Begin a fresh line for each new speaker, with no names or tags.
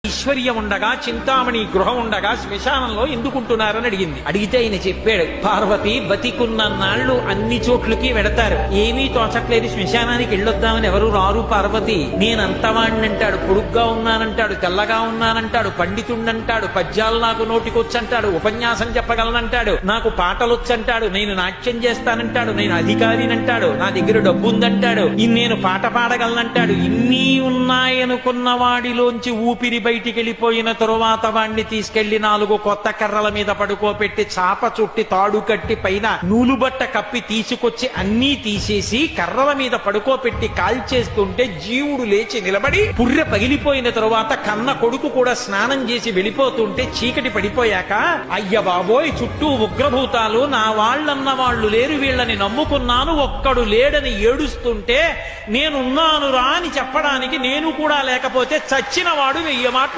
ఐశ్వర్యం ఉండగా చింతామణి గృహం ఉండగా శ్మశానంలో ఎందుకుంటున్నారని అడిగింది. అడిగితే ఆయన చెప్పాడు, పార్వతి బతికున్న నాళ్లు అన్ని చోట్లకి వెడతారు, ఏమీ తోచట్లేదు, శ్మశానానికి వెళ్ళొద్దామని ఎవరు రారు పార్వతి. నేనంతవాణ్ణంటాడు, పొడుగ్గా ఉన్నానంటాడు, తెల్లగా ఉన్నానంటాడు, పండితుండంటాడు, పద్యాలు నాకు నోటికొచ్చంటాడు, ఉపన్యాసం చెప్పగలనంటాడు, నాకు పాటలొచ్చంటాడు, నేను నాట్యం చేస్తానంటాడు, నేను అధికారినంటాడు, నా దగ్గర డబ్బుందంటాడు, నేను పాట పాడగలనంటాడు. ఇన్ని ఉన్నాయనుకున్న వాడిలోంచి ఊపిరి బయటికి వెళ్ళిపోయిన తరువాత వాణ్ణి తీసుకెళ్లి 4 కొత్త కర్రల మీద పడుకోపెట్టి చాప చుట్టి తాడు కట్టి పైన నూలుబట్ట కప్పి తీసుకొచ్చి అన్నీ తీసేసి కర్రల మీద పడుకోపెట్టి కాల్చేస్తుంటే జీవుడు లేచి నిలబడి పుర్రె పగిలిపోయిన తరువాత కన్న కొడుకు కూడా స్నానం చేసి వెళ్ళిపోతుంటే చీకటి పడిపోయాక, అయ్య బాబోయ్ చుట్టూ ఉగ్రభూతాలు, నా వాళ్ళన్న వాళ్ళు లేరు, వీళ్ళని నమ్ముకున్నాను, ఒక్కడు లేడని ఏడుస్తుంటే నేనున్నాను రా అని చెప్పడానికి నేను కూడా లేకపోతే చచ్చిన వాడు వెయ్యమా